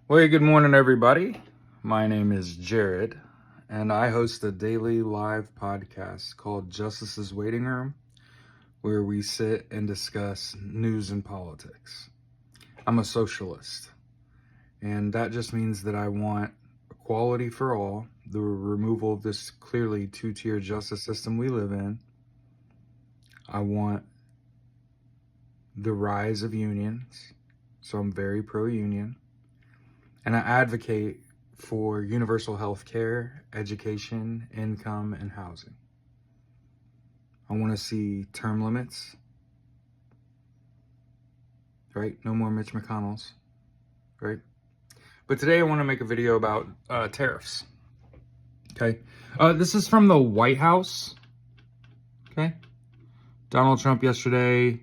Well, good morning, everybody. My name is Jared, and I host a daily live podcast called Justice's Waiting Room, where we sit and discuss news and politics. I'm a socialist, and that just means that I want equality for all, the removal of this clearly two-tier justice system we live in. I want the rise of unions, so I'm very pro-union. And I advocate for universal health care, education, income, and housing. I want to see term limits, right? No more Mitch McConnell's, right? But today I want to make a video about tariffs, okay? This is from the White House, okay? Donald Trump yesterday,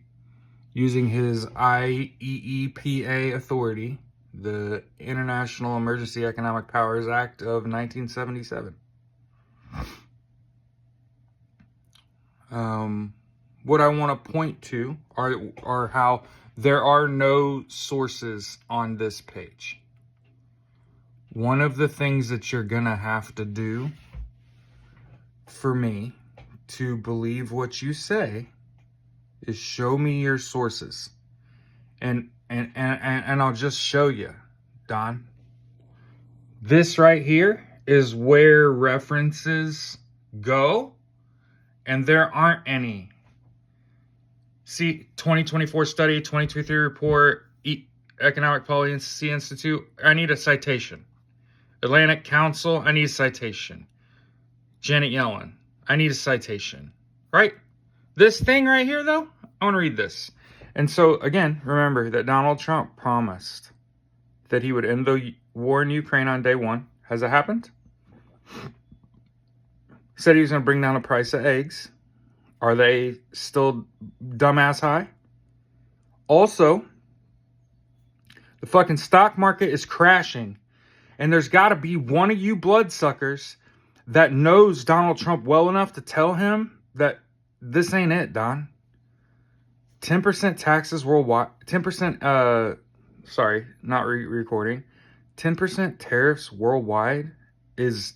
using his IEEPA authority, the International Emergency Economic Powers Act of 1977. What I want to point to are how there are no sources on this page. One of the things that you're going to have to do for me to believe what you say is show me your sources. And I'll just show you, Don. This right here is where references go, and there aren't any. See, 2024 study, 2023 report, Economic Policy Institute, I need a citation. Atlantic Council, I need a citation. Janet Yellen, I need a citation. Right? This thing right here, though, I want to read this. And so, again, remember that Donald Trump promised that he would end the war in Ukraine on day one. Has it happened? Said he was going to bring down the price of eggs. Are they still dumbass high? Also, the fucking stock market is crashing. And there's got to be one of you bloodsuckers that knows Donald Trump well enough to tell him that this ain't it, Don. 10% taxes worldwide. 10%, sorry, not recording. 10% tariffs worldwide is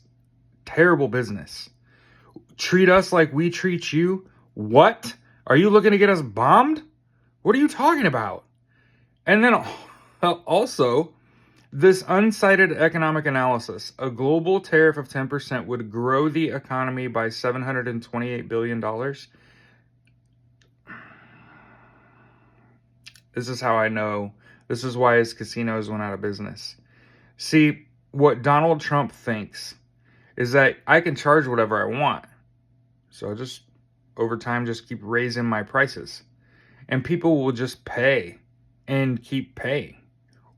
terrible business. Treat us like we treat you. What? Are you looking to get us bombed? What are you talking about? And then also, this unsighted economic analysis, a global tariff of 10% would grow the economy by $728 billion. This is how I know. This is why his casinos went out of business. See, what Donald Trump thinks is that I can charge whatever I want. So I just, over time, just keep raising my prices. And people will just pay and keep paying.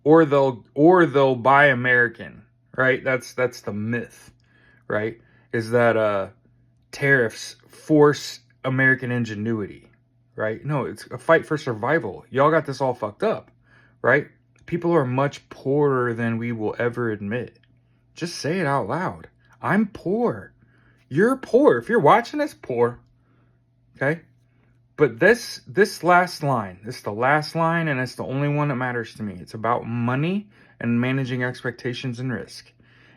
Or they'll buy American, right? That's the myth, right? Is that tariffs force American ingenuity, right? No, it's a fight for survival. Y'all got this all fucked up, right? People are much poorer than we will ever admit. Just say it out loud. I'm poor. You're poor. If you're watching this, poor. Okay? But this last line, this is the last line, and it's the only one that matters to me. It's about money and managing expectations and risk.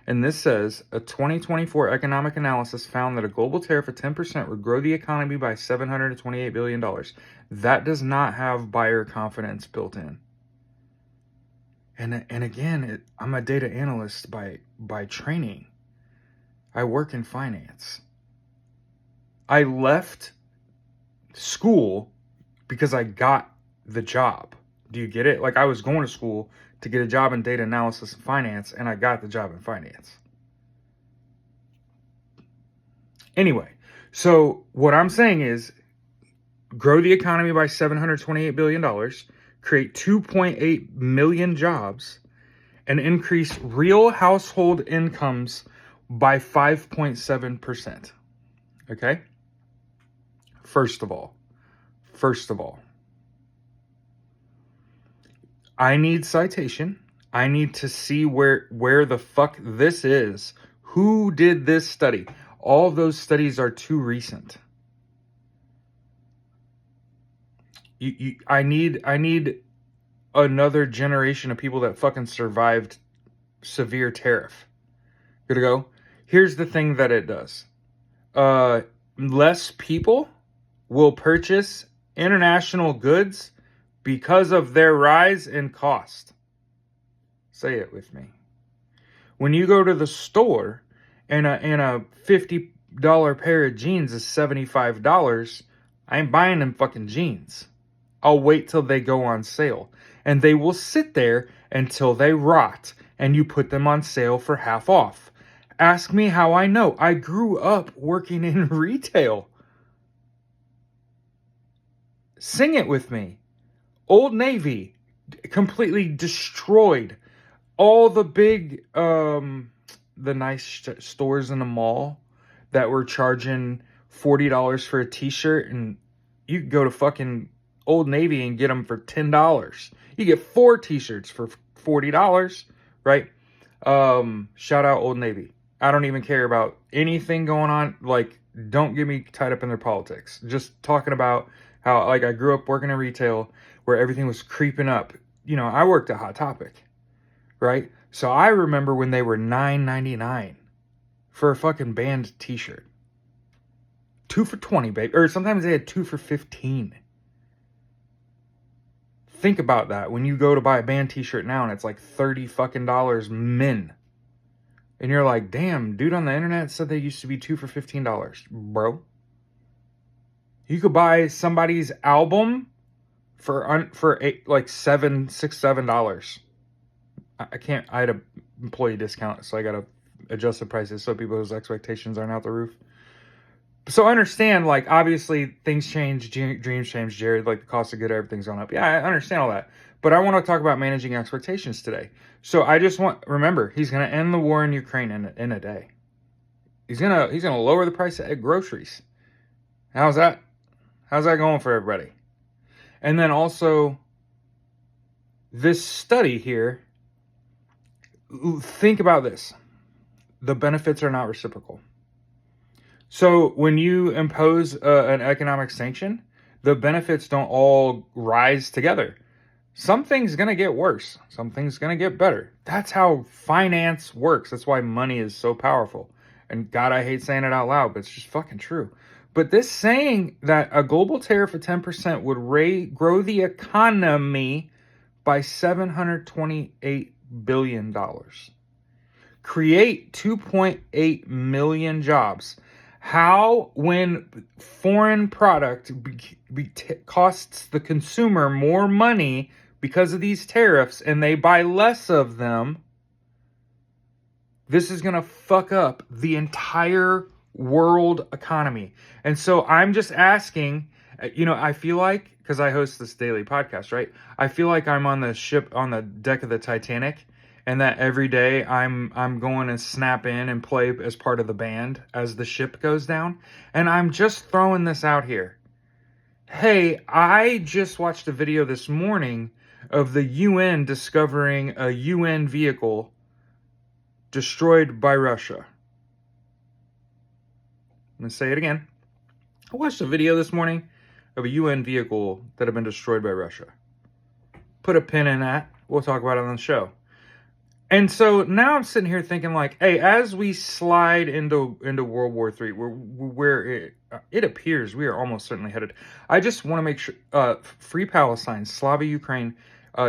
And this says, a 2024 economic analysis found that a global tariff of 10% would grow the economy by $728 billion. That does not have buyer confidence built in. And again, I'm a data analyst by training. I work in finance. I left school because I got the job. Do you get it? Like, I was going to school to get a job in data analysis and finance, and I got the job in finance. Anyway, so what I'm saying is grow the economy by $728 billion, create 2.8 million jobs, and increase real household incomes by 5.7%. Okay? First of all, I need citation. I need to see where the fuck this is. Who did this study? All of those studies are too recent. I need another generation of people that fucking survived severe tariff. Good to go. Here's the thing that it does. Less people will purchase international goods because of their rise in cost. Say it with me. When you go to the store and a $50 pair of jeans is $75, I ain't buying them fucking jeans. I'll wait till they go on sale. And they will sit there until they rot and you put them on sale for half off. Ask me how I know. I grew up working in retail. Sing it with me. Old Navy completely destroyed all the big the nice stores in the mall that were charging $40 for a t-shirt, and you could go to fucking Old Navy and get them for $10. You get 4 t-shirts for $40, right? Shout out Old Navy. I don't even care about anything going on. Like, don't get me tied up in their politics. Just talking about how, like, I grew up working in retail where everything was creeping up. You know, I worked at Hot Topic, right? So I remember when they were $9.99 for a fucking band t-shirt. 2 for $20, babe. Or sometimes they had 2 for $15. Think about that when you go to buy a band t-shirt now and it's like $30 fucking min. And you're like, damn, dude on the internet said they used to be 2 for $15. Bro. You could buy somebody's album for like $7. I can't, I had an employee discount, so I got to adjust the prices so people's expectations aren't out the roof. So understand, like, obviously things change, dreams change, Jared, like the cost of good, everything's gone up. Yeah, I understand all that. But I want to talk about managing expectations today. So I just remember, he's going to end the war in Ukraine in a day. He's going to lower the price of groceries. How's that going for everybody? And then also, this study here, think about this. The benefits are not reciprocal. So when you impose an economic sanction, the benefits don't all rise together. Something's going to get worse. Something's going to get better. That's how finance works. That's why money is so powerful. And God, I hate saying it out loud, but it's just fucking true. But this saying that a global tariff of 10% would grow the economy by $728 billion. Create 2.8 million jobs. How, when foreign product costs the consumer more money because of these tariffs and they buy less of them, this is going to fuck up the entire world economy. And so I'm just asking, you know, I feel like, because I host this daily podcast, right? I feel like I'm on the ship, on the deck of the Titanic, and that every day I'm going to snap in and play as part of the band as the ship goes down. And I'm just throwing this out here. Hey, I just watched a video this morning of the UN discovering a UN vehicle destroyed by Russia. I'm going to say it again. I watched a video this morning of a UN vehicle that had been destroyed by Russia. Put a pin in that. We'll talk about it on the show. And so now I'm sitting here thinking, like, hey, as we slide into World War III, where it appears we are almost certainly headed. I just want to make sure, free Palestine, Slava Ukraine,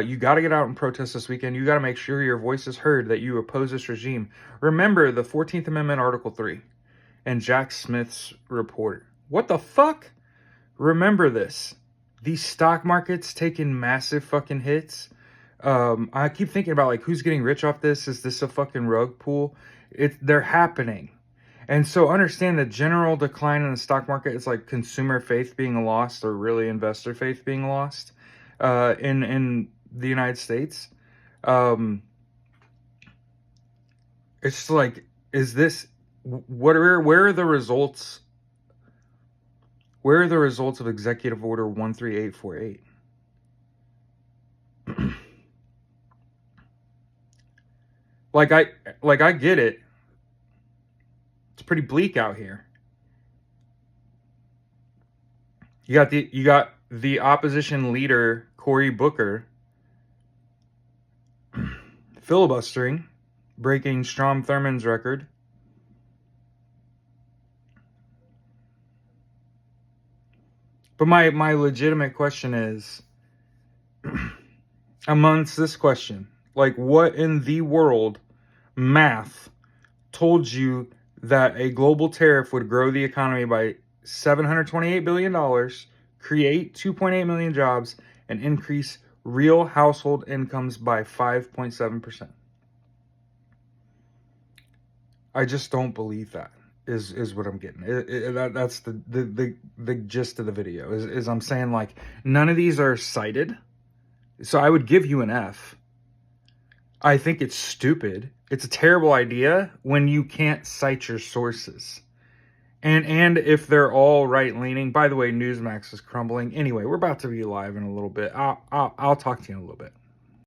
you got to get out and protest this weekend. You got to make sure your voice is heard, that you oppose this regime. Remember the 14th Amendment, Article 3, and Jack Smith's report. What the fuck? Remember this. These stock markets taking massive fucking hits. I keep thinking about, like, who's getting rich off this? Is this a fucking rug pull? They're happening. And so understand the general decline in the stock market is like consumer faith being lost, or really investor faith being lost in the United States. It's like, is this, where are the results? Where are the results of Executive Order 13848? Like I get it. It's pretty bleak out here. You got the opposition leader, Cory Booker, filibustering breaking Strom Thurmond's record. But my legitimate question is, amongst this question, like, what in the world math told you that a global tariff would grow the economy by $728 billion, create 2.8 million jobs, and increase real household incomes by 5.7%? I just don't believe that. Is what I'm getting. That's the gist of the video. Is I'm saying, like, none of these are cited, so I would give you an F. I think it's stupid. It's a terrible idea when you can't cite your sources. And if they're all right leaning. By the way, Newsmax is crumbling. Anyway, we're about to be live in a little bit. I'll talk to you in a little bit.